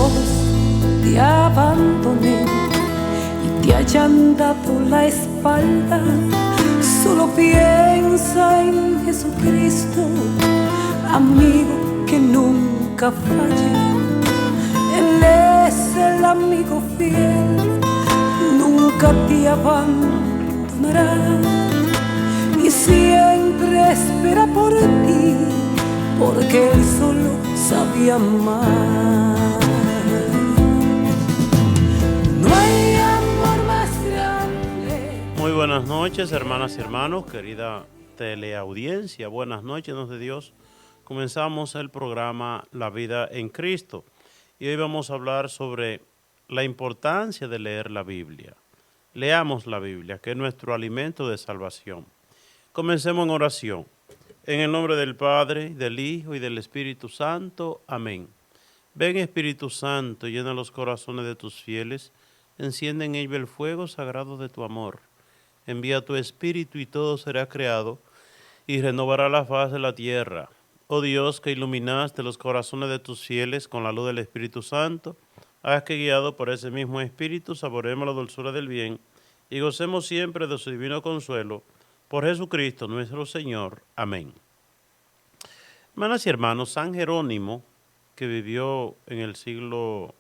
todos te abandonen y te hayan dado la espalda, solo piensa en Jesucristo, amigo que nunca falla. Él es el amigo fiel, nunca te abandonará y siempre espera por ti, porque Él solo sabe amar. No hay amor más grande. Muy buenas noches, hermanas y hermanos, querida teleaudiencia. Buenas noches, nos de Dios. Comenzamos el programa La Vida en Cristo y hoy vamos a hablar sobre la importancia de leer la Biblia. Leamos la Biblia, que es nuestro alimento de salvación. Comencemos en oración. En el nombre del Padre, del Hijo y del Espíritu Santo. Amén. Ven, Espíritu Santo, llena los corazones de tus fieles, enciende en ellos el fuego sagrado de tu amor. Envía tu Espíritu y todo será creado y renovará la faz de la tierra. Oh Dios, que iluminaste los corazones de tus fieles con la luz del Espíritu Santo, haz que guiado por ese mismo Espíritu saboremos la dulzura del bien y gocemos siempre de su divino consuelo. Por Jesucristo nuestro Señor. Amén. Hermanas y hermanos, San Jerónimo, que vivió en el siglo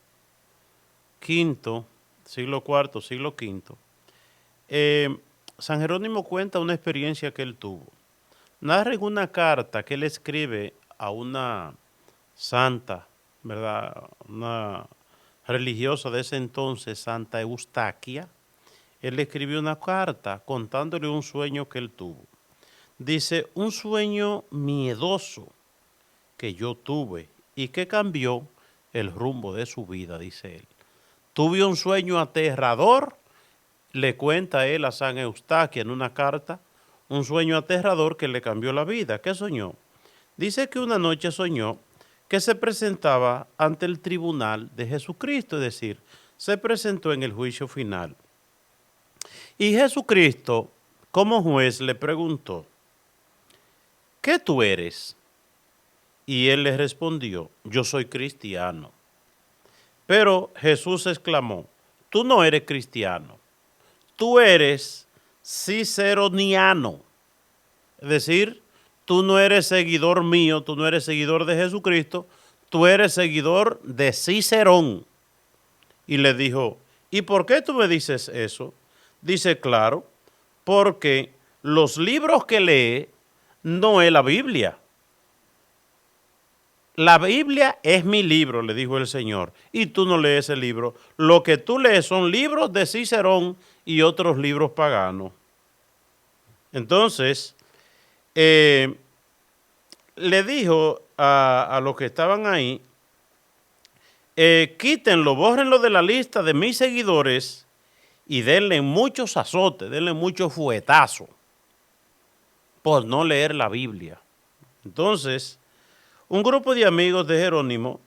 V, siglo IV, siglo V, San Jerónimo cuenta una experiencia que él tuvo. Narra en una carta que él escribe a una santa, ¿verdad? Una religiosa de ese entonces, Santa Eustaquia. Él le escribió una carta contándole un sueño que él tuvo. Dice, un sueño miedoso que yo tuve y que cambió el rumbo de su vida, dice él. Tuve un sueño aterrador, le cuenta él a San Eustaquia en una carta, un sueño aterrador que le cambió la vida. ¿Qué soñó? Dice que una noche soñó que se presentaba ante el tribunal de Jesucristo, es decir, se presentó en el juicio final. Y Jesucristo, como juez, le preguntó, ¿qué tú eres? Y él le respondió, yo soy cristiano. Pero Jesús exclamó, tú no eres cristiano, tú eres ciceroniano. Es decir, tú no eres seguidor mío, tú no eres seguidor de Jesucristo, tú eres seguidor de Cicerón. Y le dijo, ¿y por qué tú me dices eso? Dice, claro, porque los libros que lee no es la Biblia. La Biblia es mi libro, le dijo el Señor, y tú no lees el libro. Lo que tú lees son libros de Cicerón y otros libros paganos. Entonces, le dijo a los que estaban ahí, quítenlo, bórrenlo de la lista de mis seguidores y denle muchos azotes, denle muchos fuetazos por no leer la Biblia. Entonces, un grupo de amigos de Jerónimo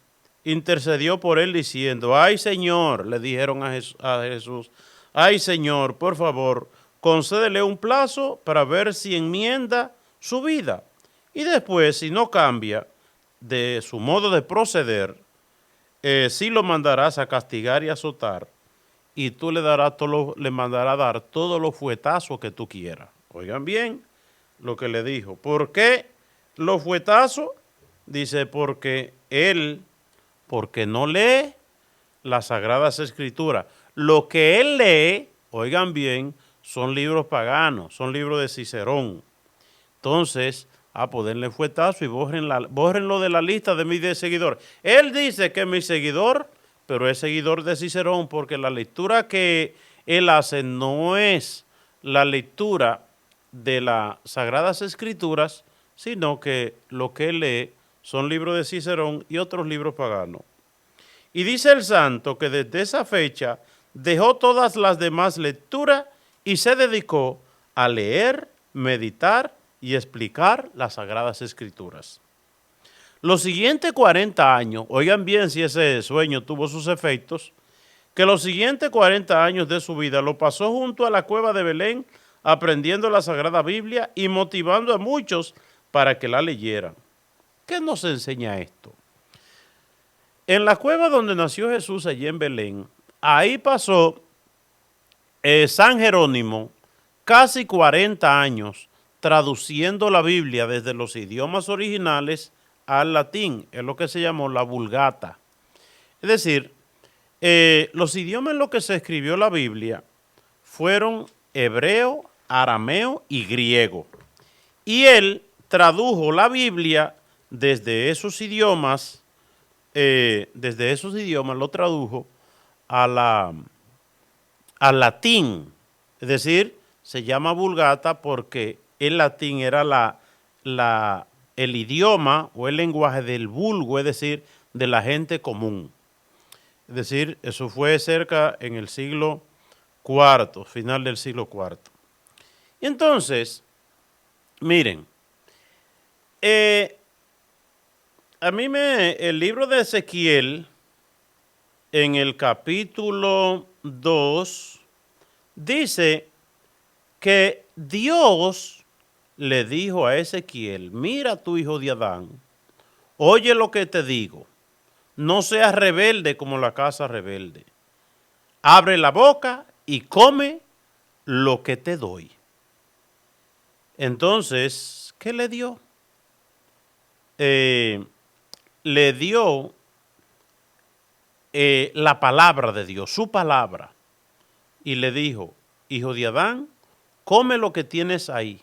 intercedió por él diciendo, ay Señor, le dijeron a Jesús, ay Señor, por favor, concédele un plazo para ver si enmienda su vida. Y después, si no cambia de su modo de proceder, sí lo mandarás a castigar y azotar, y tú le mandarás a dar todos los fuetazos que tú quieras. Oigan bien lo que le dijo. ¿Por qué los fuetazos? Dice, porque no lee las Sagradas Escrituras. Lo que él lee, oigan bien, son libros paganos, son libros de Cicerón. Entonces, a ponerle fuetazo y bórrenlo de la lista de mis seguidores. Él dice que es mi seguidor, pero es seguidor de Cicerón porque la lectura que él hace no es la lectura de las Sagradas Escrituras, sino que lo que él lee son libros de Cicerón y otros libros paganos. Y dice el santo que desde esa fecha dejó todas las demás lecturas y se dedicó a leer, meditar y explicar las Sagradas Escrituras. Los siguientes 40 años, oigan bien si ese sueño tuvo sus efectos, que los siguientes 40 años de su vida lo pasó junto a la cueva de Belén, aprendiendo la Sagrada Biblia y motivando a muchos para que la leyeran. ¿Qué nos enseña esto? En la cueva donde nació Jesús, allí en Belén, ahí pasó San Jerónimo casi 40 años traduciendo la Biblia desde los idiomas originales al latín, es lo que se llamó la Vulgata. Es decir, los idiomas en los que se escribió la Biblia fueron hebreo, arameo y griego. Y él tradujo la Biblia desde esos idiomas, lo tradujo al latín. Es decir, se llama Vulgata porque el latín era el idioma o el lenguaje del vulgo, es decir, de la gente común. Es decir, eso fue cerca en el siglo IV, final del siglo IV. Y entonces, miren, el libro de Ezequiel, en el capítulo 2, dice que Dios le dijo a Ezequiel, mira tu hijo de Adán, oye lo que te digo, no seas rebelde como la casa rebelde, abre la boca y come lo que te doy. Entonces, ¿qué le dio? Le dio la palabra de Dios, su palabra, y le dijo, hijo de Adán, come lo que tienes ahí,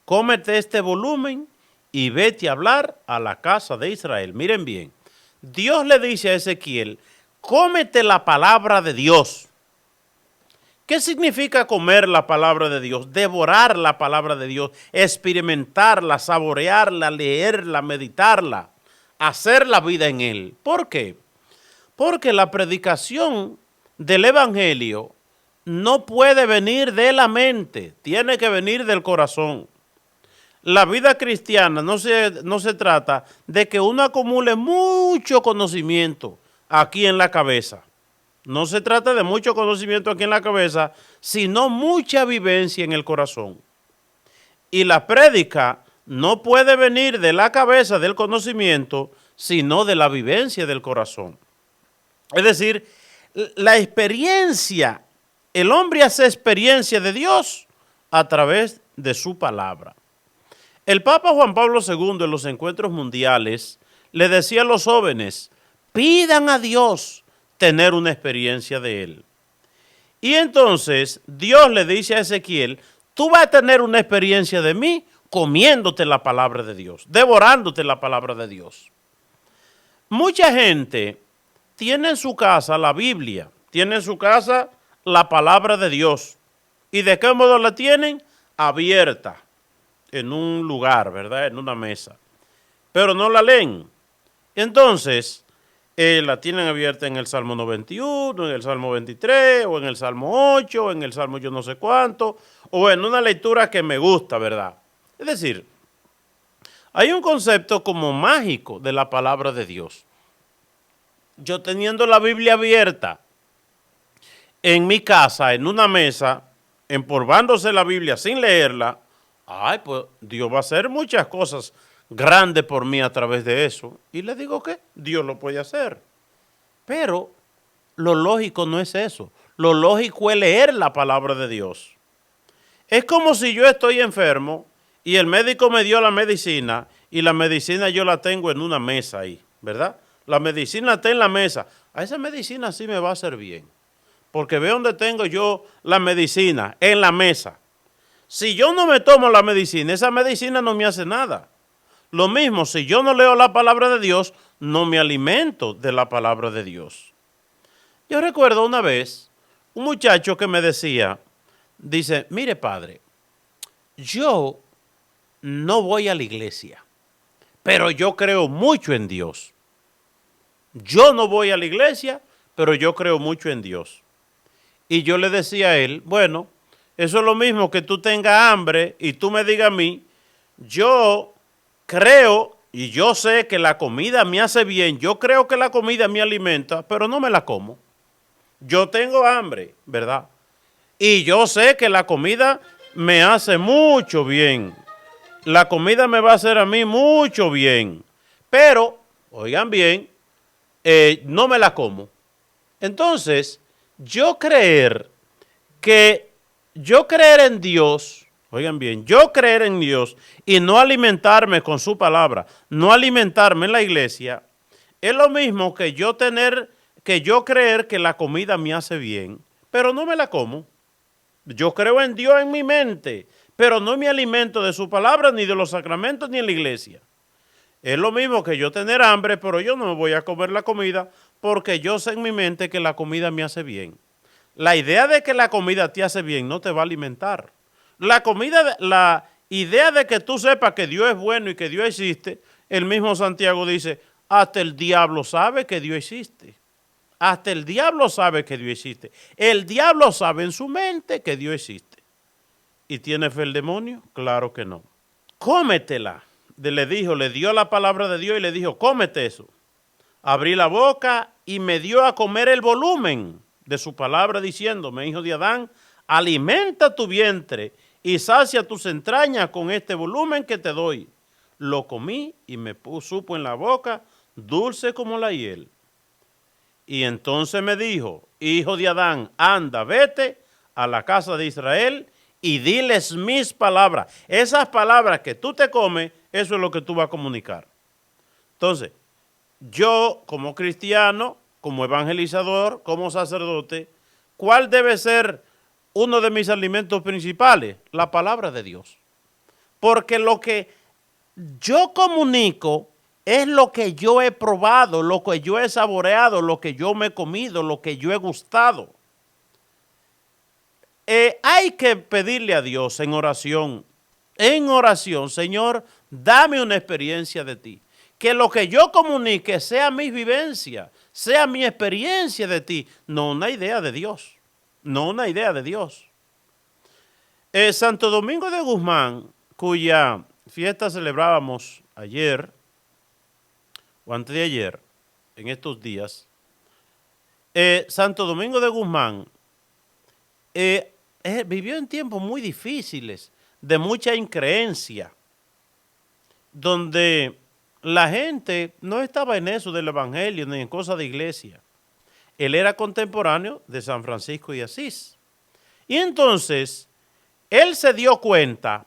cómete este volumen y vete a hablar a la casa de Israel. Miren bien, Dios le dice a Ezequiel, cómete la palabra de Dios. ¿Qué significa comer la palabra de Dios? Devorar la palabra de Dios, experimentarla, saborearla, leerla, meditarla, hacer la vida en él. ¿Por qué? Porque la predicación del evangelio no puede venir de la mente, tiene que venir del corazón. La vida cristiana no se trata de que uno acumule mucho conocimiento aquí en la cabeza. No se trata de mucho conocimiento aquí en la cabeza, sino mucha vivencia en el corazón. Y la prédica no puede venir de la cabeza del conocimiento, sino de la vivencia del corazón. Es decir, la experiencia, el hombre hace experiencia de Dios a través de su palabra. El Papa Juan Pablo II en los encuentros mundiales le decía a los jóvenes, pidan a Dios tener una experiencia de él. Y entonces Dios le dice a Ezequiel, tú vas a tener una experiencia de mí comiéndote la palabra de Dios, devorándote la palabra de Dios. Mucha gente tiene en su casa la Biblia, tiene en su casa la palabra de Dios. ¿Y de qué modo la tienen? Abierta en un lugar, ¿verdad? En una mesa. Pero no la leen. Entonces, la tienen abierta en el Salmo 91, en el Salmo 23, o en el Salmo 8, o en el Salmo yo no sé cuánto, o en una lectura que me gusta, ¿verdad? Es decir, hay un concepto como mágico de la palabra de Dios. Yo teniendo la Biblia abierta en mi casa, en una mesa, empolvándose la Biblia sin leerla, ay, pues Dios va a hacer muchas cosas grande por mí a través de eso. Y le digo que Dios lo puede hacer. Pero lo lógico no es eso. Lo lógico es leer la palabra de Dios. Es como si yo estoy enfermo y el médico me dio la medicina y la medicina yo la tengo en una mesa ahí, ¿verdad? La medicina está en la mesa. A esa medicina sí me va a hacer bien. Porque veo donde tengo yo la medicina, en la mesa. Si yo no me tomo la medicina, esa medicina no me hace nada. Lo mismo, si yo no leo la palabra de Dios, no me alimento de la palabra de Dios. Yo recuerdo una vez un muchacho que me decía, dice, mire padre, yo no voy a la iglesia, pero yo creo mucho en Dios. Yo no voy a la iglesia, pero yo creo mucho en Dios. Y yo le decía a él, bueno, eso es lo mismo que tú tengas hambre y tú me digas a mí, yo creo y yo sé que la comida me hace bien, yo creo que la comida me alimenta, pero no me la como. Yo tengo hambre, ¿verdad? Y yo sé que la comida me hace mucho bien. La comida me va a hacer a mí mucho bien. Pero, oigan bien, no me la como. Entonces, yo creer en Dios, oigan bien, yo creer en Dios y no alimentarme con su palabra, no alimentarme en la iglesia, es lo mismo que yo creer que la comida me hace bien, pero no me la como. Yo creo en Dios en mi mente, pero no me alimento de su palabra, ni de los sacramentos, ni en la iglesia. Es lo mismo que yo tener hambre, pero yo no me voy a comer la comida porque yo sé en mi mente que la comida me hace bien. La idea de que la comida te hace bien no te va a alimentar. La idea de que tú sepas que Dios es bueno y que Dios existe, el mismo Santiago dice, hasta el diablo sabe que Dios existe. Hasta el diablo sabe que Dios existe. El diablo sabe en su mente que Dios existe. ¿Y tiene fe el demonio? Claro que no. Cómetela. Le dio la palabra de Dios y le dijo, cómete eso. Abrí la boca y me dio a comer el volumen de su palabra diciéndome, hijo de Adán, alimenta tu vientre y sacia tus entrañas con este volumen que te doy. Lo comí y me supo en la boca dulce como la hiel. Y entonces me dijo, hijo de Adán, anda, vete a la casa de Israel y diles mis palabras. Esas palabras que tú te comes, eso es lo que tú vas a comunicar. Entonces, yo como cristiano, como evangelizador, como sacerdote, ¿cuál debe ser uno de mis alimentos principales? La palabra de Dios. Porque lo que yo comunico es lo que yo he probado, lo que yo he saboreado, lo que yo me he comido, lo que yo he gustado. Hay que pedirle a Dios en oración, Señor, dame una experiencia de ti. Que lo que yo comunique sea mi vivencia, sea mi experiencia de ti, no una idea de Dios, no una idea de Dios. Santo Domingo de Guzmán, cuya fiesta celebrábamos ayer, o antes de ayer, en estos días, Santo Domingo de Guzmán vivió en tiempos muy difíciles, de mucha increencia, donde la gente no estaba en eso del evangelio ni en cosas de iglesia. Él era contemporáneo de San Francisco de Asís. Y entonces, él se dio cuenta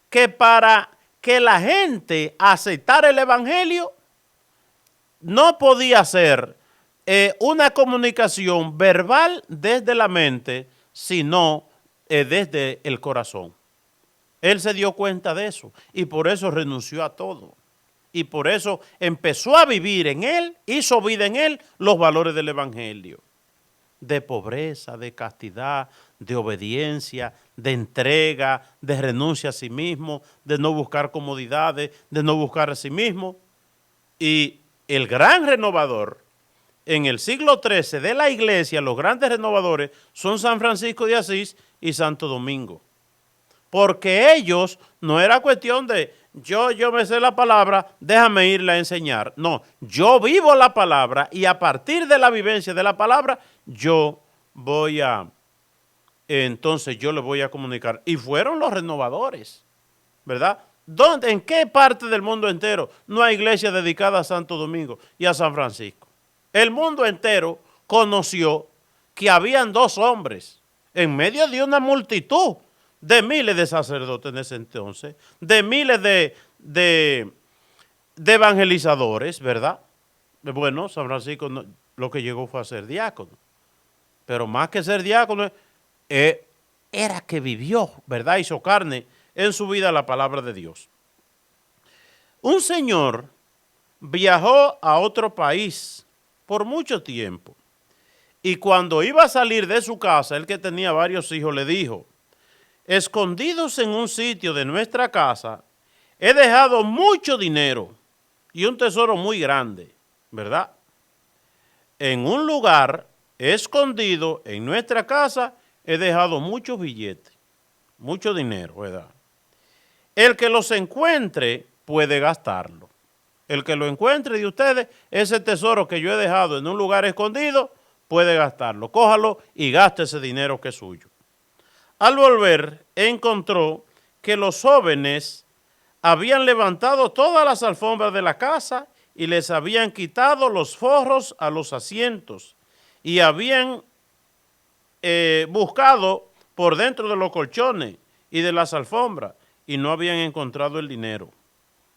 que para que la gente aceptara el evangelio, no podía ser una comunicación verbal desde la mente, sino desde el corazón. Él se dio cuenta de eso y por eso renunció a todo. Y por eso empezó a vivir en él, hizo vida en él los valores del evangelio. De pobreza, de castidad, de obediencia, de entrega, de renuncia a sí mismo, de no buscar comodidades, de no buscar a sí mismo. Y el gran renovador en el siglo XIII de la iglesia, los grandes renovadores son San Francisco de Asís y Santo Domingo. Porque ellos no era cuestión de yo me sé la palabra, déjame irla a enseñar. No, yo vivo la palabra y a partir de la vivencia de la palabra entonces yo le voy a comunicar. Y fueron los renovadores, ¿verdad? ¿En qué parte del mundo entero no hay iglesia dedicada a Santo Domingo y a San Francisco? El mundo entero conoció que habían dos hombres en medio de una multitud de miles de sacerdotes en ese entonces, de miles de evangelizadores, ¿verdad? Bueno, San Francisco lo que llegó fue a ser diácono, pero más que ser diácono, era que vivió, ¿verdad? Hizo carne en su vida la palabra de Dios. Un señor viajó a otro país por mucho tiempo y cuando iba a salir de su casa, él que tenía varios hijos, le dijo, escondidos en un sitio de nuestra casa, he dejado mucho dinero y un tesoro muy grande, ¿verdad? En un lugar escondido en nuestra casa, he dejado muchos billetes, mucho dinero, ¿verdad? El que los encuentre puede gastarlo. El que lo encuentre de ustedes, ese tesoro que yo he dejado en un lugar escondido, puede gastarlo. Cójalo y gaste ese dinero que es suyo. Al volver, encontró que los jóvenes habían levantado todas las alfombras de la casa y les habían quitado los forros a los asientos y habían buscado por dentro de los colchones y de las alfombras y no habían encontrado el dinero.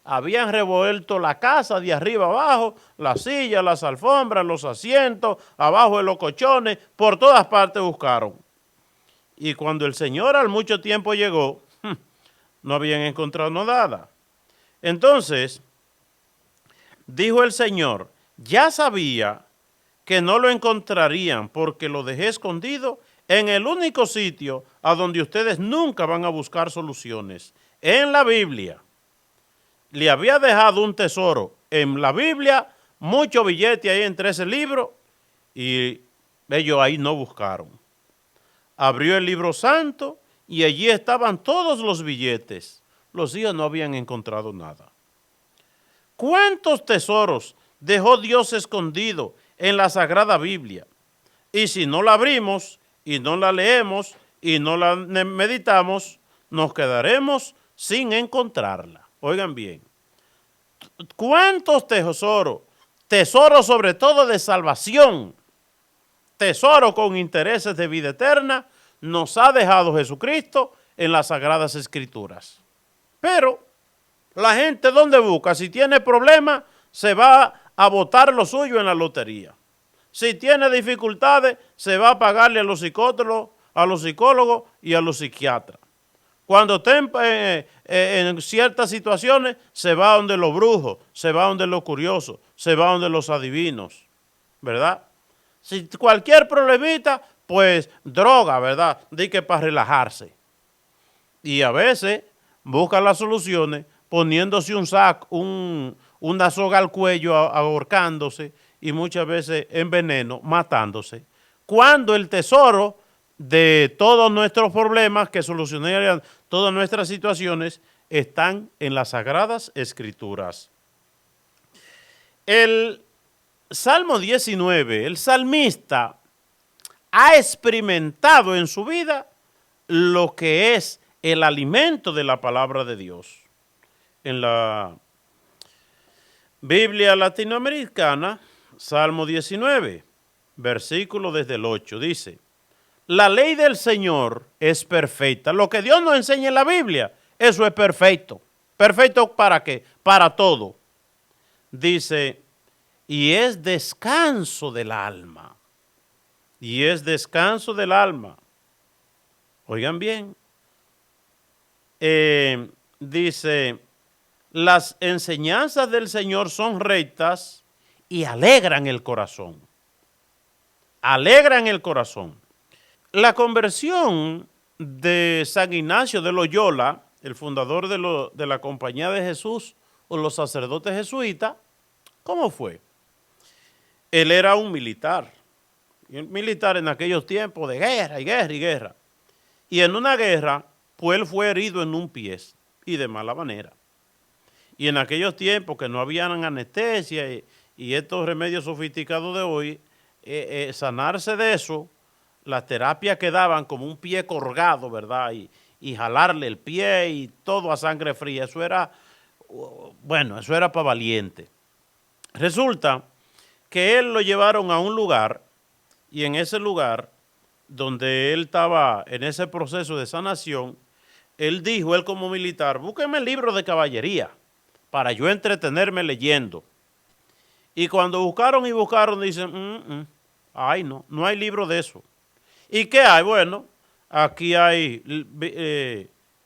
Habían revuelto la casa de arriba abajo, las sillas, las alfombras, los asientos, abajo de los colchones, por todas partes buscaron. Y cuando el Señor al mucho tiempo llegó, no habían encontrado nada. Entonces, dijo el Señor, ya sabía que no lo encontrarían porque lo dejé escondido en el único sitio a donde ustedes nunca van a buscar soluciones, en la Biblia. Le había dejado un tesoro en la Biblia, mucho billete ahí entre ese libro, y ellos ahí no buscaron. Abrió el libro santo y allí estaban todos los billetes. Los hijos no habían encontrado nada. ¿Cuántos tesoros dejó Dios escondido en la Sagrada Biblia? Y si no la abrimos y no la leemos y no la meditamos, nos quedaremos sin encontrarla. Oigan bien, ¿cuántos tesoros? Tesoros sobre todo de salvación, tesoro con intereses de vida eterna, nos ha dejado Jesucristo en las Sagradas Escrituras. Pero la gente, ¿dónde busca? Si tiene problemas, se va a botar lo suyo en la lotería. Si tiene dificultades, se va a pagarle a los psicólogos y a los psiquiatras. Cuando esté en ciertas situaciones, se va donde los brujos, se va donde los curiosos, se va donde los adivinos, ¿verdad? Si cualquier problemita, pues droga, ¿verdad? Di que para relajarse. Y a veces buscan las soluciones poniéndose un saco, una soga al cuello, ahorcándose y muchas veces en veneno, matándose. Cuando el tesoro de todos nuestros problemas que solucionarían todas nuestras situaciones están en las Sagradas Escrituras. El Salmo 19, el salmista ha experimentado en su vida lo que es el alimento de la palabra de Dios. En la Biblia latinoamericana, Salmo 19, versículo desde el 8, dice: la ley del Señor es perfecta. Lo que Dios nos enseña en la Biblia, eso es perfecto. ¿Perfecto para qué? Para todo. Dice, y es descanso del alma. Y es descanso del alma. Oigan bien. Dice, las enseñanzas del Señor son rectas y alegran el corazón. Alegran el corazón. La conversión de San Ignacio de Loyola, el fundador de la Compañía de Jesús o los sacerdotes jesuitas, ¿cómo fue? Él era un militar en aquellos tiempos de guerra y guerra y guerra. Y en una guerra, pues él fue herido en un pie y de mala manera. Y en aquellos tiempos que no habían anestesia y estos remedios sofisticados de hoy, sanarse de eso, las terapias que daban como un pie colgado, ¿verdad? Y jalarle el pie y todo a sangre fría. Eso era, bueno, eso era para valiente. Resulta que él lo llevaron a un lugar y en ese lugar donde él estaba en ese proceso de sanación, él dijo, él como militar, búsqueme el libro de caballería para yo entretenerme leyendo. Y cuando buscaron y buscaron, dicen, ay no, no hay libro de eso. ¿Y qué hay? Bueno, aquí hay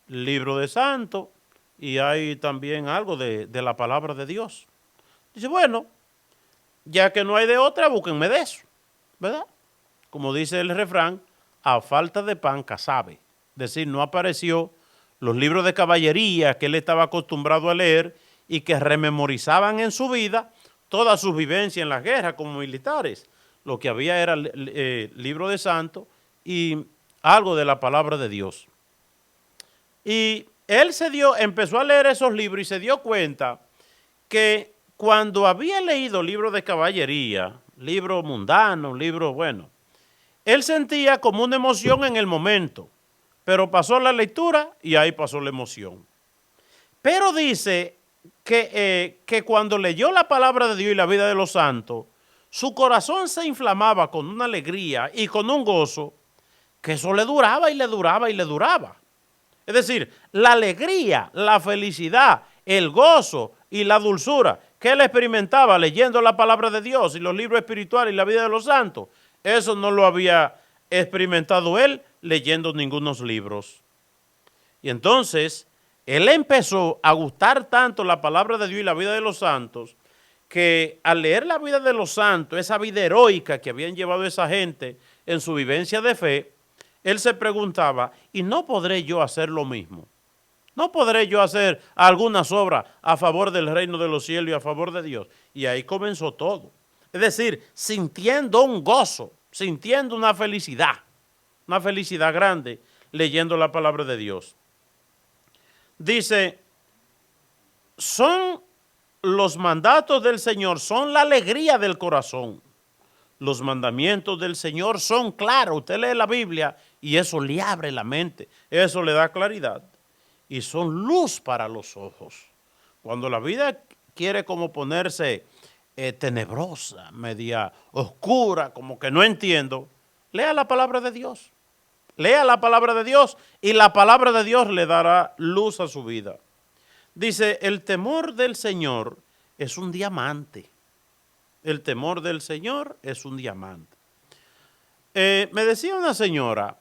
libro de santo y hay también algo de la palabra de Dios. Dice, bueno, ya que no hay de otra, búsquenme de eso, ¿verdad? Como dice el refrán, a falta de pan, casabe. Es decir, no apareció los libros de caballería que él estaba acostumbrado a leer y que rememorizaban en su vida toda su vivencia en la guerra como militares. Lo que había era libro de santo y algo de la palabra de Dios. Y él empezó a leer esos libros y se dio cuenta que cuando había leído libros de caballería, libros mundanos, libros, bueno, él sentía como una emoción en el momento, pero pasó la lectura y ahí pasó la emoción. Pero dice que cuando leyó la palabra de Dios y la vida de los santos, su corazón se inflamaba con una alegría y con un gozo que eso le duraba y le duraba y le duraba. Es decir, la alegría, la felicidad, el gozo y la dulzura que él experimentaba leyendo la palabra de Dios y los libros espirituales y la vida de los santos, eso no lo había experimentado él leyendo ningunos libros. Y entonces, él empezó a gustar tanto la palabra de Dios y la vida de los santos, que al leer la vida de los santos, esa vida heroica que habían llevado esa gente en su vivencia de fe, él se preguntaba, ¿y no podré yo hacer lo mismo? ¿No podré yo hacer algunas obras a favor del reino de los cielos y a favor de Dios? Y ahí comenzó todo. Es decir, sintiendo un gozo, sintiendo una felicidad grande, leyendo la palabra de Dios. Dice, son los mandatos del Señor, son la alegría del corazón. Los mandamientos del Señor son claros. Usted lee la Biblia y eso le abre la mente, eso le da claridad. Y son luz para los ojos. Cuando la vida quiere como ponerse tenebrosa, media oscura, como que no entiendo, lea la palabra de Dios. Lea la palabra de Dios y la palabra de Dios le dará luz a su vida. Dice, el temor del Señor es un diamante. El temor del Señor es un diamante. Me decía una señora,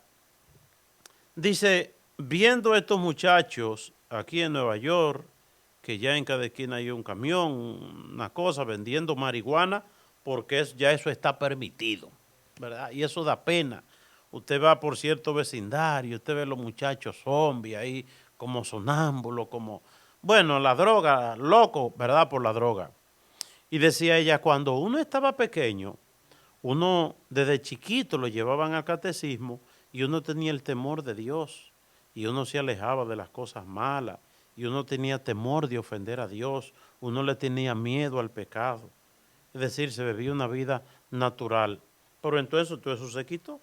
dice, viendo estos muchachos aquí en Nueva York, que ya en cada esquina hay un camión, una cosa, vendiendo marihuana, porque ya eso está permitido, ¿verdad? Y eso da pena. Usted va por cierto vecindario, usted ve los muchachos zombies ahí, como sonámbulos, como, bueno, la droga, loco, ¿verdad? Por la droga. Y decía ella, cuando uno estaba pequeño, uno desde chiquito lo llevaban al catecismo y uno tenía el temor de Dios y uno se alejaba de las cosas malas y uno tenía temor de ofender a Dios, uno le tenía miedo al pecado. Es decir, se vivía una vida natural. Pero entonces todo eso se quitó.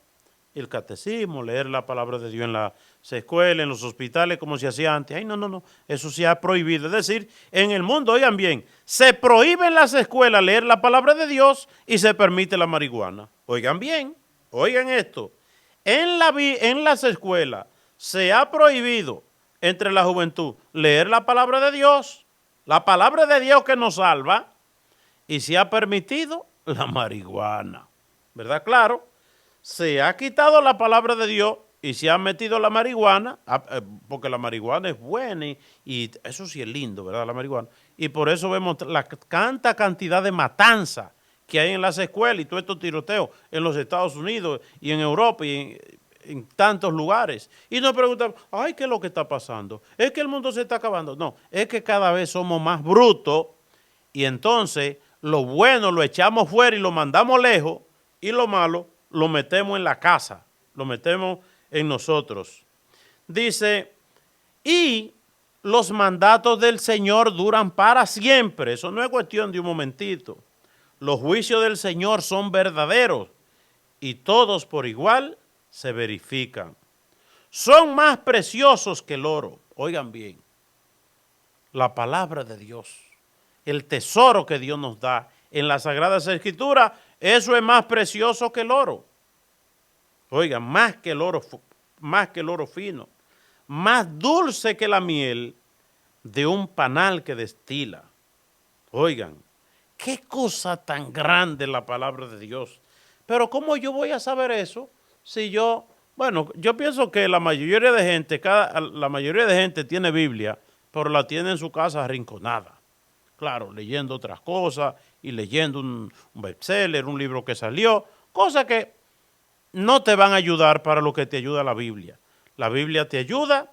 El catecismo, leer la palabra de Dios en las escuelas, en los hospitales, como se hacía antes. Ay, no, eso se ha prohibido. Es decir, en el mundo, oigan bien, se prohíbe en las escuelas leer la palabra de Dios y se permite la marihuana. Oigan bien, oigan esto. En las escuelas se ha prohibido entre la juventud leer la palabra de Dios que nos salva, y se ha permitido la marihuana. ¿Verdad? Claro. Se ha quitado la palabra de Dios y se ha metido la marihuana, porque la marihuana es buena y eso sí es lindo, ¿verdad? La marihuana. Y por eso vemos la tanta cantidad de matanza que hay en las escuelas y todos estos tiroteos en los Estados Unidos y en Europa y en tantos lugares. Y nos preguntamos, ay, ¿qué es lo que está pasando? ¿Es que el mundo se está acabando? No, es que cada vez somos más brutos y entonces lo bueno lo echamos fuera y lo mandamos lejos y lo malo lo metemos en la casa, lo metemos en nosotros. Dice, y los mandatos del Señor duran para siempre. Eso no es cuestión de un momentito. Los juicios del Señor son verdaderos y todos por igual se verifican. Son más preciosos que el oro. Oigan bien, la palabra de Dios, el tesoro que Dios nos da en las Sagradas Escrituras, eso es más precioso que el oro. Oigan, más que el oro fino, más dulce que la miel de un panal que destila. Oigan, qué cosa tan grande la palabra de Dios. Pero ¿cómo yo voy a saber eso si yo pienso que la mayoría de gente tiene Biblia, pero la tiene en su casa arrinconada. Claro, leyendo otras cosas y leyendo un bestseller, un libro que salió, cosas que no te van a ayudar para lo que te ayuda la Biblia. La Biblia te ayuda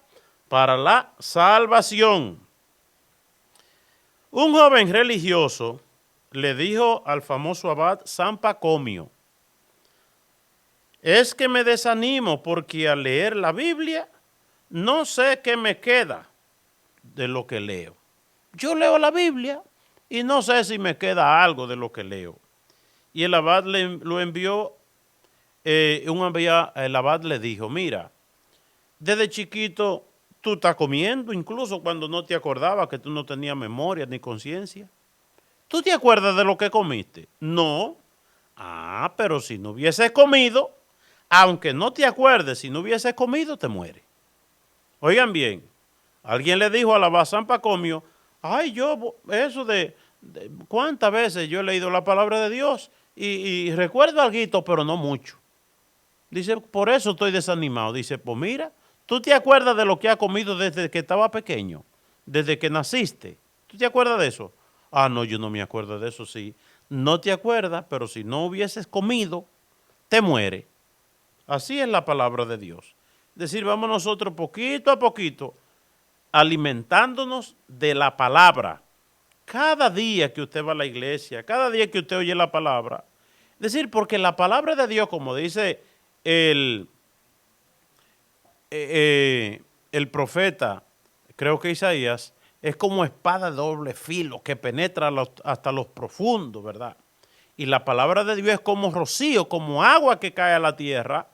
para la salvación. Un joven religioso le dijo al famoso abad San Pacomio, es que me desanimo porque al leer la Biblia no sé qué me queda de lo que leo. Yo leo la Biblia y no sé si me queda algo de lo que leo. Y el abad lo envió, el abad le dijo, mira, desde chiquito Tú estás comiendo incluso cuando no te acordabas, que tú no tenías memoria ni conciencia. ¿Tú te acuerdas de lo que comiste? No. Ah, pero si no hubieses comido, aunque no te acuerdes, si no hubieses comido, te mueres. Oigan bien, alguien le dijo a la Bazán Pacomio, ay, eso de cuántas veces yo he leído la palabra de Dios y recuerdo algo, pero no mucho. Dice, por eso estoy desanimado. Dice, pues mira, ¿tú te acuerdas de lo que has comido desde que estaba pequeño? Desde que naciste. ¿Tú te acuerdas de eso? Ah, no, yo no me acuerdo de eso, sí. No te acuerdas, pero si no hubieses comido, te mueres. Así es la palabra de Dios. Es decir, vamos nosotros poquito a poquito alimentándonos de la palabra. Cada día que usted va a la iglesia, cada día que usted oye la palabra. Es decir, porque la palabra de Dios, como dice el profeta, creo que Isaías, es como espada de doble filo que penetra hasta los profundos, ¿verdad? Y la palabra de Dios es como rocío, como agua que cae a la tierra,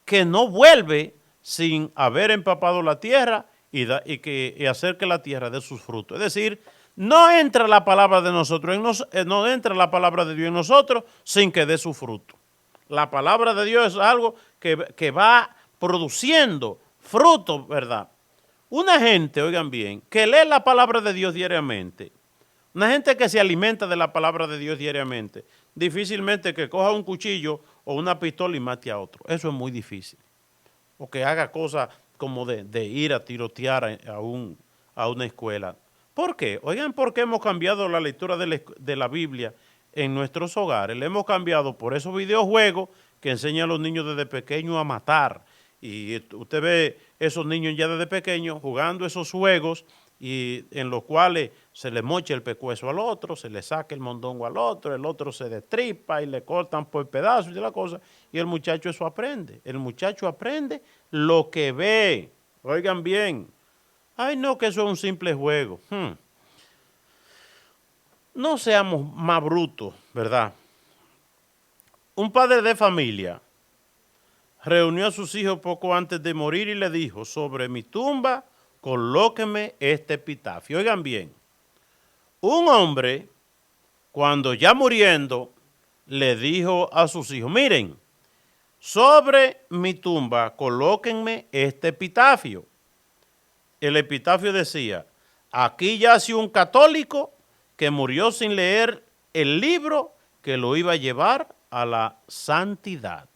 que no vuelve sin haber empapado la tierra y hacer que la tierra dé sus frutos. Es decir, no entra la palabra de nosotros, no entra la palabra de Dios en nosotros sin que dé su fruto. La palabra de Dios es algo que va produciendo fruto, ¿verdad? Una gente, oigan bien, que lee la palabra de Dios diariamente, una gente que se alimenta de la palabra de Dios diariamente, difícilmente que coja un cuchillo o una pistola y mate a otro. Eso es muy difícil. O que haga cosas como de ir a tirotear a una escuela. ¿Por qué? Oigan, ¿por qué hemos cambiado la lectura de la Biblia en nuestros hogares? Le hemos cambiado por esos videojuegos que enseñan a los niños desde pequeños a matar. Y usted ve esos niños ya desde pequeños jugando esos juegos y en los cuales se le mocha el pescuezo al otro, se le saca el mondongo al otro, el otro se destripa y le cortan por pedazos y la cosa, y el muchacho eso aprende. El muchacho aprende lo que ve. Oigan bien. Ay, no, que eso es un simple juego. No seamos más brutos, ¿verdad? Un padre de familia reunió a sus hijos poco antes de morir y le dijo, sobre mi tumba colóqueme este epitafio. Oigan bien, un hombre, cuando ya muriendo, le dijo a sus hijos, miren, sobre mi tumba colóquenme este epitafio. El epitafio decía, aquí yace un católico que murió sin leer el libro que lo iba a llevar a la santidad.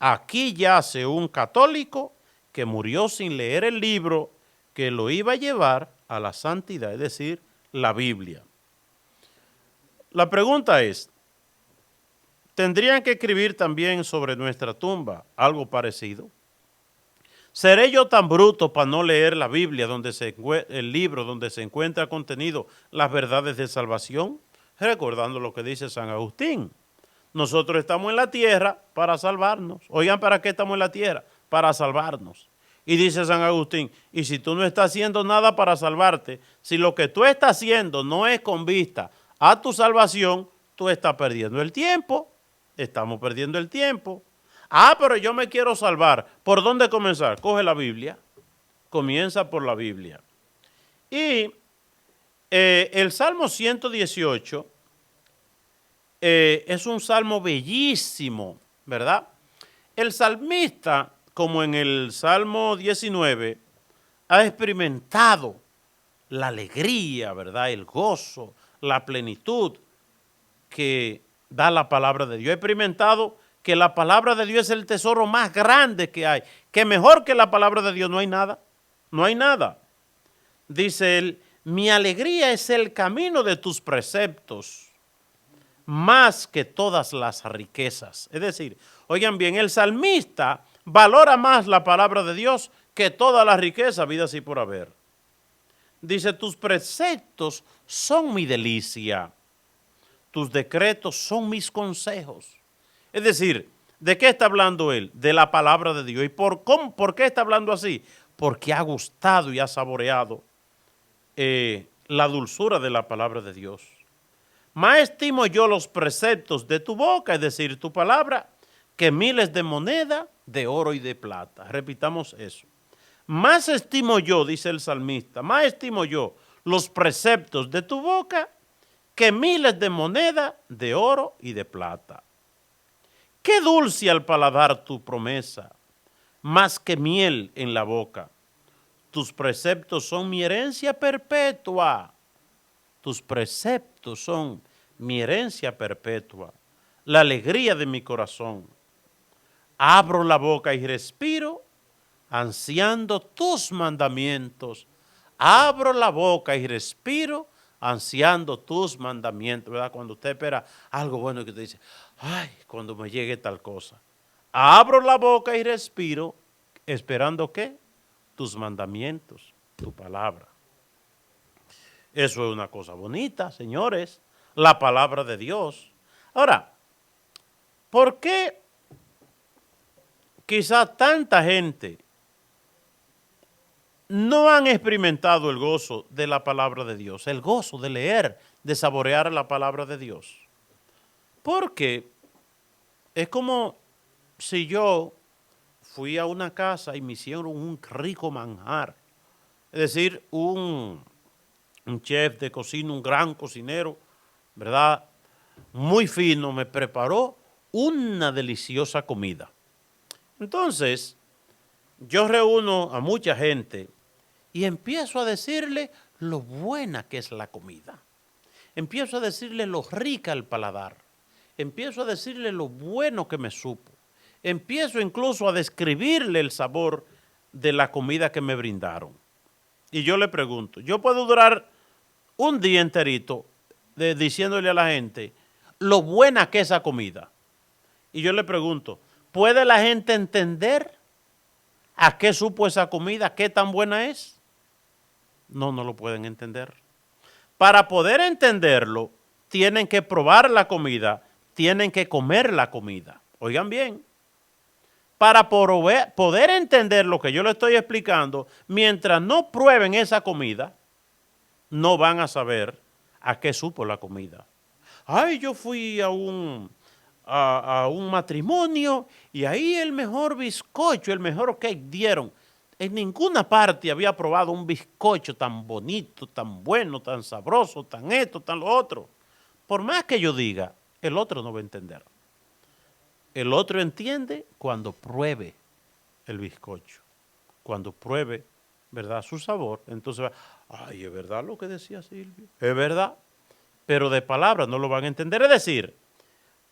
Aquí yace un católico que murió sin leer el libro que lo iba a llevar a la santidad, es decir, la Biblia. La pregunta es, ¿tendrían que escribir también sobre nuestra tumba algo parecido? ¿Seré yo tan bruto para no leer la Biblia, el libro donde se encuentra contenido las verdades de salvación? Recordando lo que dice San Agustín. Nosotros estamos en la tierra para salvarnos. Oigan, ¿para qué estamos en la tierra? Para salvarnos. Y dice San Agustín, y si tú no estás haciendo nada para salvarte, si lo que tú estás haciendo no es con vista a tu salvación, tú estás perdiendo el tiempo. Estamos perdiendo el tiempo. Ah, pero yo me quiero salvar. ¿Por dónde comenzar? Coge la Biblia. Comienza por la Biblia. Y el Salmo 118 es un salmo bellísimo, ¿verdad? El salmista, como en el Salmo 19, ha experimentado la alegría, ¿verdad? El gozo, la plenitud que da la palabra de Dios. Ha experimentado que la palabra de Dios es el tesoro más grande que hay, que mejor que la palabra de Dios no hay nada, no hay nada. Dice él, mi alegría es el camino de tus preceptos, más que todas las riquezas. Es decir, oigan bien, el salmista valora más la palabra de Dios que toda la riqueza, vida así por haber. Dice, tus preceptos son mi delicia, tus decretos son mis consejos. Es decir, ¿de qué está hablando él? De la palabra de Dios. ¿Y por qué está hablando así? Porque ha gustado y ha saboreado la dulzura de la palabra de Dios. Más estimo yo los preceptos de tu boca, es decir, tu palabra, que miles de moneda, de oro y de plata. Repitamos eso. más estimo yo, dice el salmista, más estimo yo los preceptos de tu boca que miles de monedas de oro y de plata. Qué dulce al paladar tu promesa, más que miel en la boca. Tus preceptos son mi herencia perpetua. Tus preceptos son mi herencia perpetua, la alegría de mi corazón. Abro la boca y respiro, ansiando tus mandamientos. Abro la boca y respiro, ansiando tus mandamientos, ¿verdad? Cuando usted espera algo bueno que usted dice, ay, cuando me llegue tal cosa. Abro la boca y respiro, ¿esperando qué? Tus mandamientos, tu palabra. Eso es una cosa bonita, señores, la palabra de Dios. Ahora, ¿por qué quizá tanta gente no han experimentado el gozo de la palabra de Dios, el gozo de leer, de saborear la palabra de Dios? Porque es como si yo fui a una casa y me hicieron un rico manjar, es decir, un chef de cocina, un gran cocinero, ¿verdad? Muy fino, me preparó una deliciosa comida. Entonces, yo reúno a mucha gente y empiezo a decirle lo buena que es la comida. Empiezo a decirle lo rica el paladar. Empiezo a decirle lo bueno que me supo. Empiezo incluso a describirle el sabor de la comida que me brindaron. Y yo le pregunto, yo puedo durar un día enterito diciéndole a la gente lo buena que es esa comida. Y yo le pregunto, ¿puede la gente entender a qué supo esa comida, qué tan buena es? No, no lo pueden entender. Para poder entenderlo, tienen que probar la comida, tienen que comer la comida. Oigan bien, para poder entender lo que yo le estoy explicando, mientras no prueben esa comida, no van a saber a qué supo la comida. Ay, yo fui a un matrimonio y ahí el mejor bizcocho, el mejor cake dieron. En ninguna parte había probado un bizcocho tan bonito, tan bueno, tan sabroso, tan esto, tan lo otro. Por más que yo diga, el otro no va a entender. El otro entiende cuando pruebe el bizcocho, cuando pruebe, ¿verdad?, su sabor. Entonces va, ay, es verdad lo que decía Silvio, es verdad, pero de palabras no lo van a entender. Es decir,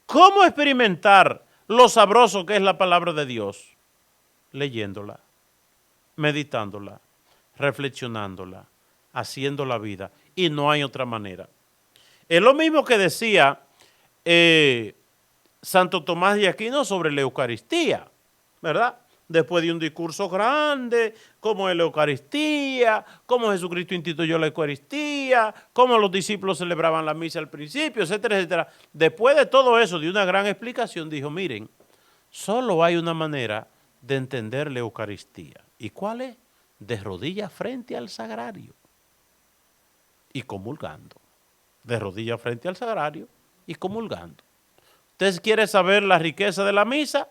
¿cómo experimentar lo sabroso que es la palabra de Dios? Leyéndola, meditándola, reflexionándola, haciendo la vida. Y no hay otra manera. Es lo mismo que decía Santo Tomás de Aquino sobre la Eucaristía, ¿verdad? Después de un discurso grande, cómo es la Eucaristía, cómo Jesucristo instituyó la Eucaristía, cómo los discípulos celebraban la misa al principio, etcétera, etcétera. Después de todo eso, de una gran explicación, dijo, miren, solo hay una manera de entender la Eucaristía. ¿Y cuál es? De rodillas frente al sagrario y comulgando. De rodillas frente al sagrario y comulgando. ¿Usted quiere saber la riqueza de la misa?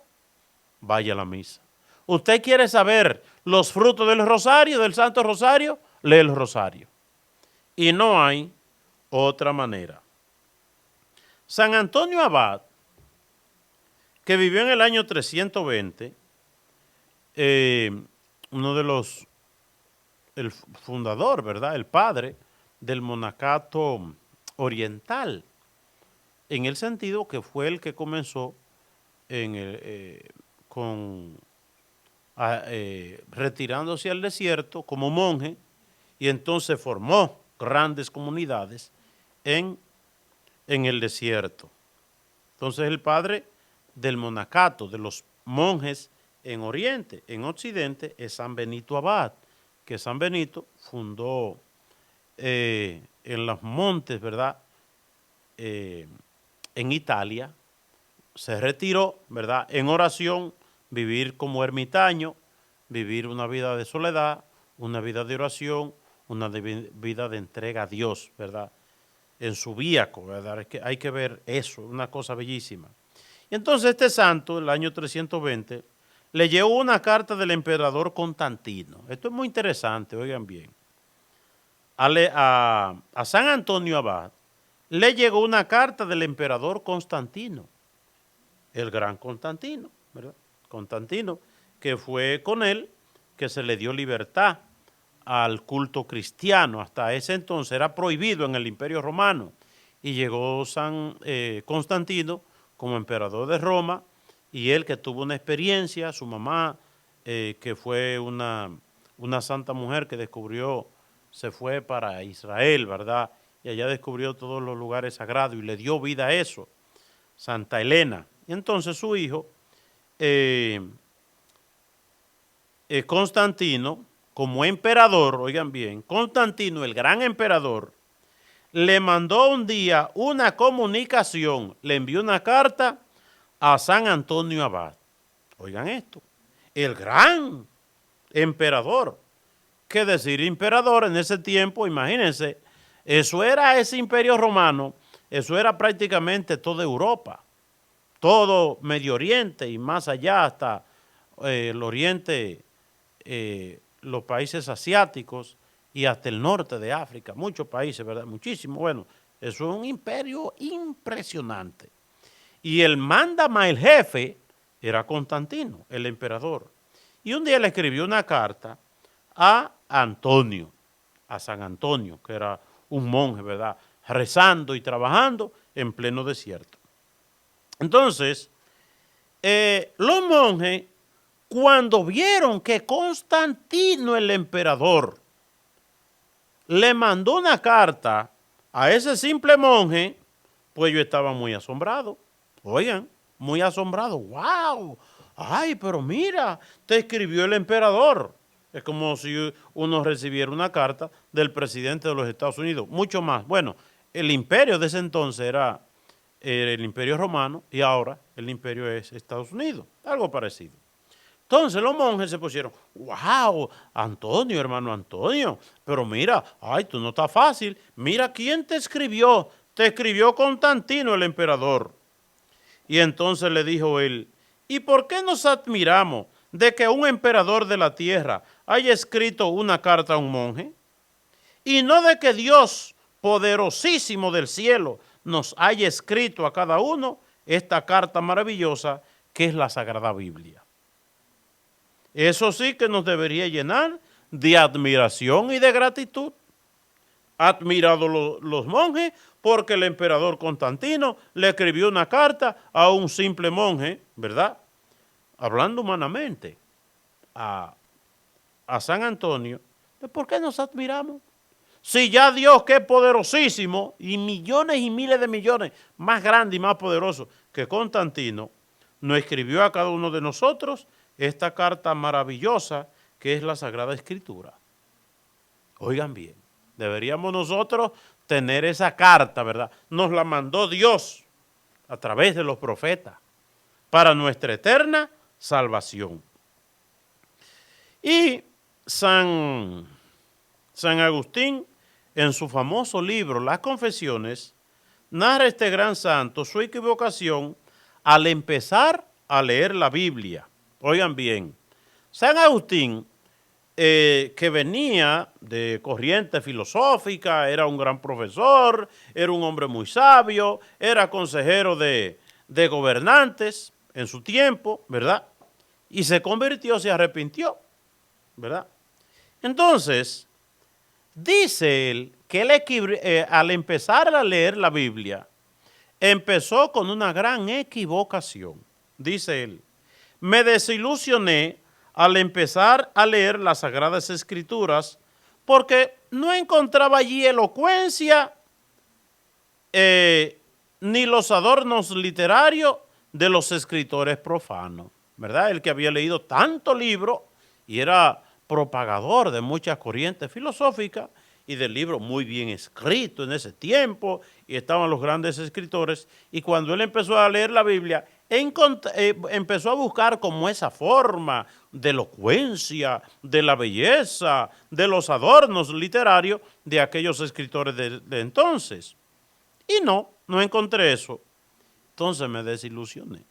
Vaya a la misa. ¿Usted quiere saber los frutos del rosario, del Santo Rosario? Lee el rosario. Y no hay otra manera. San Antonio Abad, que vivió en el año 320, uno de los, el fundador, ¿verdad?, el padre del monacato oriental, en el sentido que fue el que comenzó retirándose al desierto como monje y entonces formó grandes comunidades en el desierto. Entonces el padre del monacato, de los monjes en Oriente, en Occidente, es San Benito Abad, que San Benito fundó en los montes, ¿verdad?, en Italia, se retiró, ¿verdad?, en oración, vivir como ermitaño, vivir una vida de soledad, una vida de oración, una vida de entrega a Dios, ¿verdad?, en su víaco, ¿verdad? Es que hay que ver eso, una cosa bellísima. Y entonces este santo, el año 320, le llegó una carta del emperador Constantino. Esto es muy interesante, oigan bien. A San Antonio Abad le llegó una carta del emperador Constantino, el gran Constantino, ¿verdad? Constantino, que fue con él que se le dio libertad al culto cristiano. Hasta ese entonces era prohibido en el Imperio Romano. Y llegó San Constantino como emperador de Roma, y él que tuvo una experiencia, su mamá, que fue una santa mujer que descubrió, se fue para Israel, ¿verdad? Y allá descubrió todos los lugares sagrados y le dio vida a eso, Santa Elena. Y entonces su hijo, Constantino, como emperador, oigan bien, Constantino, el gran emperador, le mandó un día una comunicación, le envió una carta a San Antonio Abad. Oigan esto, el gran emperador. ¿Qué decir emperador en ese tiempo? Imagínense, eso era ese imperio romano, eso era prácticamente toda Europa, todo Medio Oriente y más allá hasta el Oriente, los países asiáticos y hasta el norte de África, muchos países, ¿verdad? Muchísimo. Bueno, eso es un imperio impresionante. Y el mándama, el jefe, era Constantino, el emperador. Y un día le escribió una carta a Antonio, a San Antonio, que era un monje, ¿verdad? Rezando y trabajando en pleno desierto. Entonces, los monjes, cuando vieron que Constantino, el emperador, le mandó una carta a ese simple monje, pues yo estaba muy asombrado. Oigan, muy asombrado. ¡Wow! Ay, pero mira, te escribió el emperador. Es como si uno recibiera una carta del presidente de los Estados Unidos. Mucho más. Bueno, el imperio de ese entonces era el imperio romano y ahora el imperio es Estados Unidos. Algo parecido. Entonces los monjes se pusieron, wow, Antonio, hermano Antonio, pero mira, ay, tú no estás fácil. Mira quién te escribió Constantino, el emperador. Y entonces le dijo él, ¿y por qué nos admiramos de que un emperador de la tierra haya escrito una carta a un monje? Y no de que Dios, poderosísimo del cielo, nos haya escrito a cada uno esta carta maravillosa que es la Sagrada Biblia. Eso sí que nos debería llenar de admiración y de gratitud. Admirados los monjes porque el emperador Constantino le escribió una carta a un simple monje, ¿verdad? Hablando humanamente, a San Antonio. ¿Por qué nos admiramos? Si ya Dios, que es poderosísimo, y millones y miles de millones, más grande y más poderoso que Constantino, nos escribió a cada uno de nosotros esta carta maravillosa que es la Sagrada Escritura. Oigan bien, deberíamos nosotros tener esa carta, ¿verdad? Nos la mandó Dios a través de los profetas para nuestra eterna salvación. Y San Agustín, en su famoso libro Las Confesiones, narra este gran santo su equivocación al empezar a leer la Biblia. Oigan bien, San Agustín, que venía de corriente filosófica, era un gran profesor, era un hombre muy sabio, era consejero de gobernantes en su tiempo, ¿verdad? Y se convirtió, se arrepintió, ¿verdad? Entonces, dice él que al empezar a leer la Biblia, empezó con una gran equivocación. Dice él, me desilusioné al empezar a leer las Sagradas Escrituras porque no encontraba allí elocuencia ni los adornos literarios de los escritores profanos, ¿verdad? El que había leído tanto libro y era propagador de muchas corrientes filosóficas y de libros muy bien escritos en ese tiempo, y estaban los grandes escritores, y cuando él empezó a leer la Biblia, empezó a buscar como esa forma de elocuencia, de la belleza, de los adornos literarios de aquellos escritores de entonces. Y no encontré eso. Entonces me desilusioné.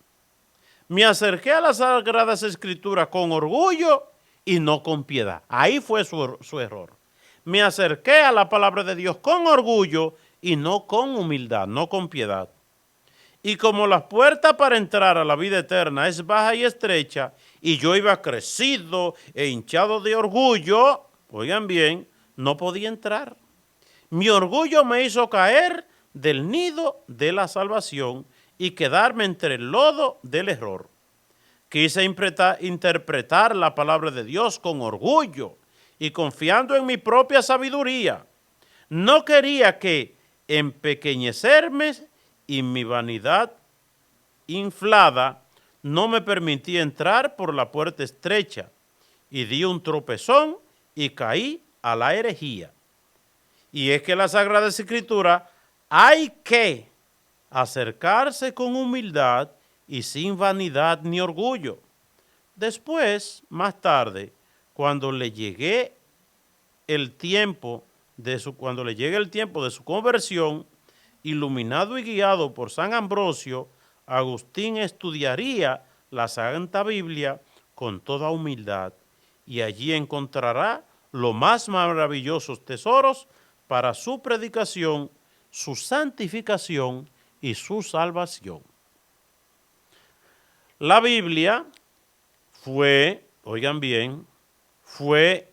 Me acerqué a las Sagradas Escrituras con orgullo y no con piedad. Ahí fue su error. Me acerqué a la palabra de Dios con orgullo y no con humildad, no con piedad. Y como la puerta para entrar a la vida eterna es baja y estrecha, y yo iba crecido e hinchado de orgullo, oigan bien, no podía entrar. Mi orgullo me hizo caer del nido de la salvación y quedarme entre el lodo del error. Quise interpretar la palabra de Dios con orgullo y confiando en mi propia sabiduría. No quería que empequeñecerme y mi vanidad inflada no me permitía entrar por la puerta estrecha y di un tropezón y caí a la herejía. Y es que la Sagrada Escritura hay que acercarse con humildad y sin vanidad ni orgullo. Después, más tarde, cuando le llegue el tiempo de su conversión, iluminado y guiado por San Ambrosio, Agustín estudiaría la Santa Biblia con toda humildad y allí encontrará los más maravillosos tesoros para su predicación, su santificación y su salvación. La Biblia fue, oigan bien, fue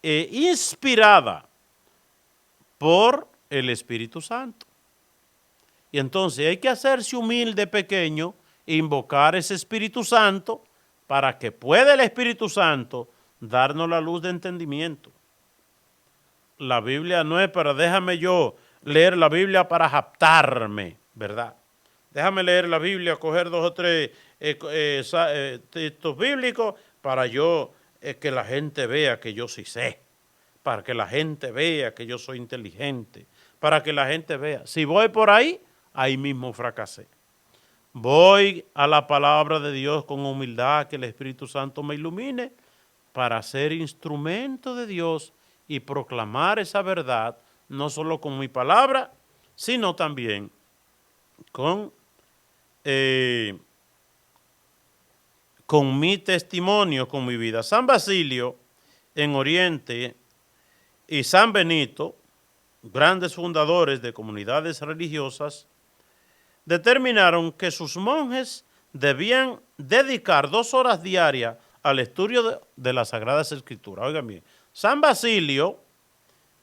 inspirada por el Espíritu Santo. Y entonces hay que hacerse humilde, pequeño, e invocar ese Espíritu Santo para que pueda el Espíritu Santo darnos la luz de entendimiento. La Biblia no es para, déjame yo leer la Biblia para jactarme, ¿verdad? Déjame leer la Biblia, coger 2 o 3 textos bíblicos para yo que la gente vea que yo sí sé, para que la gente vea que yo soy inteligente, para que la gente vea. Si voy por ahí, ahí mismo fracasé. Voy a la palabra de Dios con humildad, que el Espíritu Santo me ilumine para ser instrumento de Dios y proclamar esa verdad, no solo con mi palabra, sino también con mi testimonio, con mi vida. San Basilio en Oriente y San Benito, grandes fundadores de comunidades religiosas, determinaron que sus monjes debían dedicar 2 horas diarias al estudio de las Sagradas Escrituras. Oigan bien, San Basilio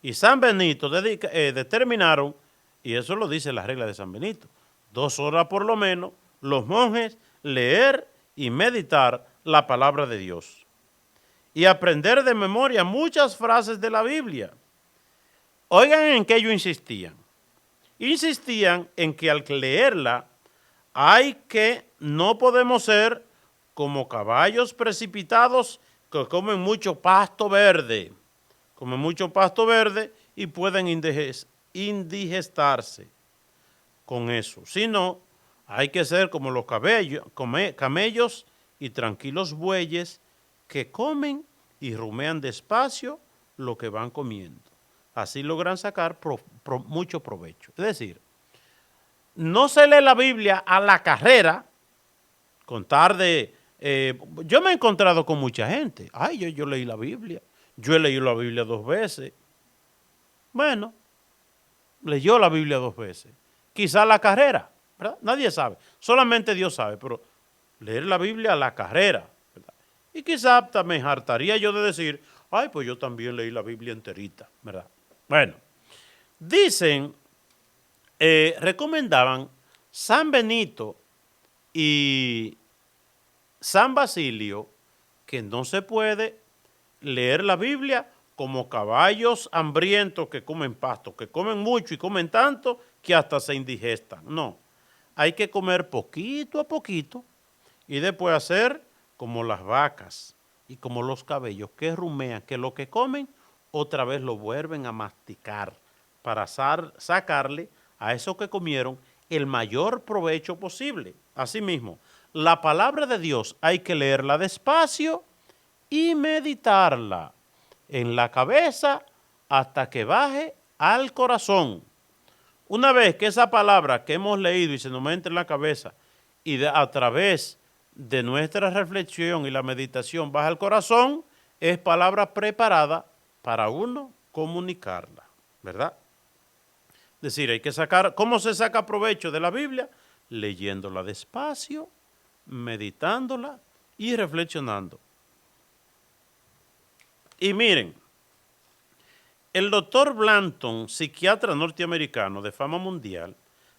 y San Benito determinaron, y eso lo dice la regla de San Benito, 2 horas por lo menos, los monjes leer y meditar la palabra de Dios y aprender de memoria muchas frases de la Biblia. Oigan en qué ellos insistían. Insistían en que al leerla no podemos ser como caballos precipitados que comen mucho pasto verde. Comen mucho pasto verde y pueden indigestarse con eso. Sino, hay que ser como los camellos y tranquilos bueyes que comen y rumean despacio lo que van comiendo. Así logran sacar mucho provecho. Es decir, no se lee la Biblia a la carrera, con tarde. Yo me he encontrado con mucha gente. Ay, yo leí la Biblia. Yo he leído la Biblia 2 veces. Bueno, leyó la Biblia 2 veces. Quizá la carrera, ¿verdad? Nadie sabe. Solamente Dios sabe, pero leer la Biblia a la carrera, ¿verdad? Y quizá me hartaría yo de decir, ay, pues yo también leí la Biblia enterita, ¿verdad? Bueno, dicen, recomendaban San Benito y San Basilio que no se puede leer la Biblia como caballos hambrientos que comen pasto, que comen mucho y comen tanto que hasta se indigestan. No, hay que comer poquito a poquito y después hacer como las vacas y como los cabellos que rumean, que lo que comen otra vez lo vuelven a masticar para sacarle a eso que comieron el mayor provecho posible. Asimismo, la palabra de Dios hay que leerla despacio y meditarla en la cabeza hasta que baje al corazón. Una vez que esa palabra que hemos leído y se nos mete en la cabeza y a través de nuestra reflexión y la meditación baja el corazón es palabra preparada para uno comunicarla, ¿verdad? Es decir, hay que sacar, ¿cómo se saca provecho de la Biblia? Leyéndola despacio, meditándola y reflexionando. Y miren, el doctor Blanton, psiquiatra norteamericano de fama mundial,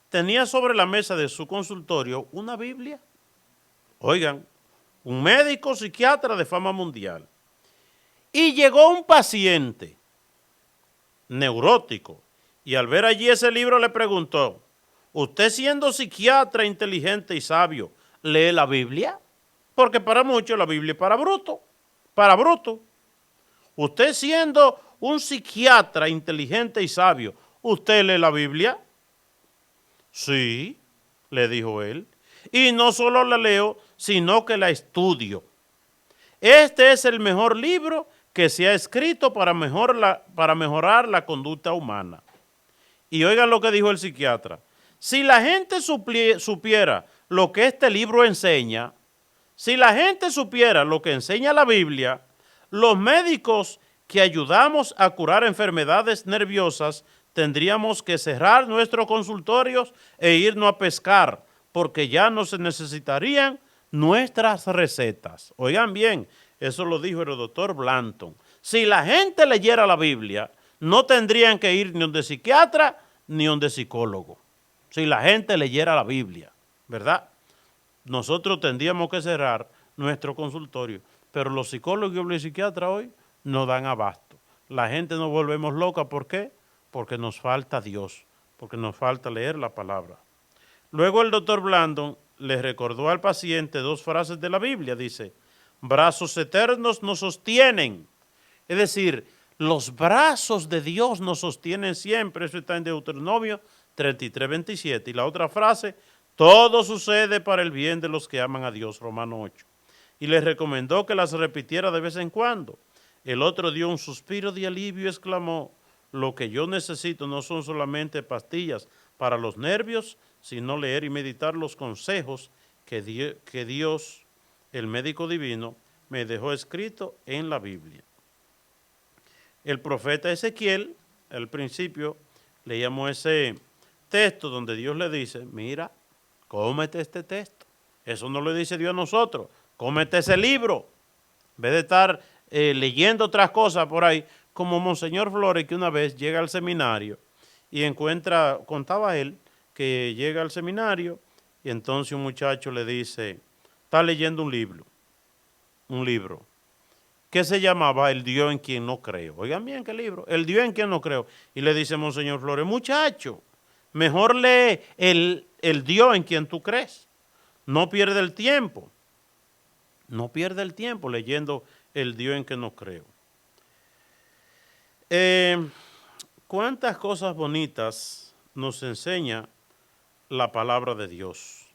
tenía sobre la mesa de su consultorio una Biblia. Oigan, un médico psiquiatra de fama mundial. Y llegó un paciente neurótico y al ver allí ese libro le preguntó, ¿usted siendo psiquiatra inteligente y sabio, lee la Biblia? Porque para muchos la Biblia es para bruto, para bruto. Usted siendo un psiquiatra inteligente y sabio, ¿usted lee la Biblia? Sí, le dijo él. Y no solo la leo, sino que la estudio. Este es el mejor libro que se ha escrito para mejorar la conducta humana. Y oigan lo que dijo el psiquiatra. Si la gente supiera lo que este libro enseña, si la gente supiera lo que enseña la Biblia, los médicos que ayudamos a curar enfermedades nerviosas tendríamos que cerrar nuestros consultorios e irnos a pescar, porque ya no se necesitarían nuestras recetas. Oigan bien, eso lo dijo el doctor Blanton. Si la gente leyera la Biblia, no tendrían que ir ni donde psiquiatra ni donde psicólogo. Si la gente leyera la Biblia, ¿verdad? Nosotros tendríamos que cerrar nuestro consultorio, pero los psicólogos y los psiquiatras hoy no dan abasto. La gente nos volvemos loca, ¿por qué? Porque nos falta Dios, porque nos falta leer la palabra. Luego el doctor Blanton le recordó al paciente dos frases de la Biblia, dice, brazos eternos nos sostienen, es decir, los brazos de Dios nos sostienen siempre, eso está en Deuteronomio 33:27, y la otra frase, todo sucede para el bien de los que aman a Dios, Romano 8, y le recomendó que las repitiera de vez en cuando. El otro dio un suspiro de alivio y exclamó, lo que yo necesito no son solamente pastillas para los nervios, sino leer y meditar los consejos que Dios, el médico divino, me dejó escrito en la Biblia. El profeta Ezequiel, al principio, leíamos ese texto donde Dios le dice, mira, cómete este texto. Eso no lo dice Dios a nosotros, cómete ese libro. En vez de estar leyendo otras cosas por ahí, como Monseñor Flores, que una vez llega al seminario y contaba él, que llega al seminario y entonces un muchacho le dice, está leyendo un libro, que se llamaba El Dios en quien no creo. Oigan bien qué libro, El Dios en quien no creo. Y le dice Monseñor Flores, muchacho, mejor lee el Dios en quien tú crees. No pierde el tiempo leyendo El Dios en quien no creo. ¿Cuántas cosas bonitas nos enseña la palabra de Dios?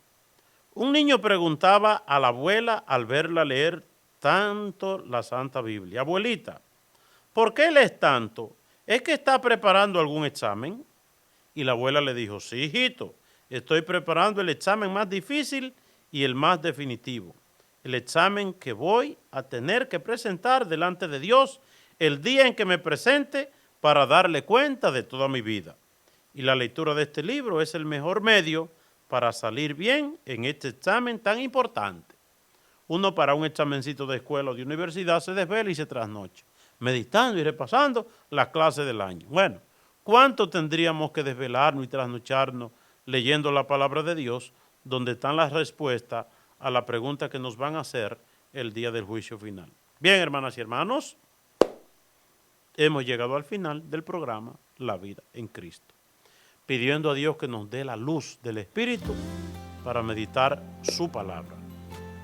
Un niño preguntaba a la abuela al verla leer tanto la Santa Biblia, abuelita, ¿por qué lees tanto? ¿Es que está preparando algún examen? Y la abuela le dijo, sí, hijito, estoy preparando el examen más difícil y el más definitivo, el examen que voy a tener que presentar delante de Dios el día en que me presente para darle cuenta de toda mi vida. Y la lectura de este libro es el mejor medio para salir bien en este examen tan importante. Uno para un examencito de escuela o de universidad se desvela y se trasnocha, meditando y repasando las clases del año. Bueno, ¿cuánto tendríamos que desvelarnos y trasnocharnos leyendo la palabra de Dios, donde están las respuestas a la pregunta que nos van a hacer el día del juicio final? Bien, hermanas y hermanos, hemos llegado al final del programa La Vida en Cristo, pidiendo a Dios que nos dé la luz del Espíritu para meditar su palabra.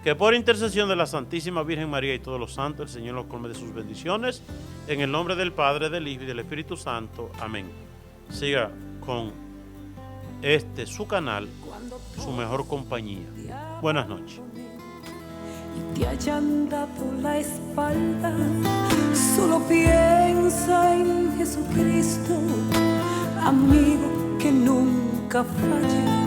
Que por intercesión de la Santísima Virgen María y todos los santos, el Señor los colme de sus bendiciones. En el nombre del Padre, del Hijo y del Espíritu Santo. Amén. Siga con su canal, su mejor compañía. Buenas noches. Y te hayan dado la espalda, solo piensa en Jesucristo, amigo que nunca falla.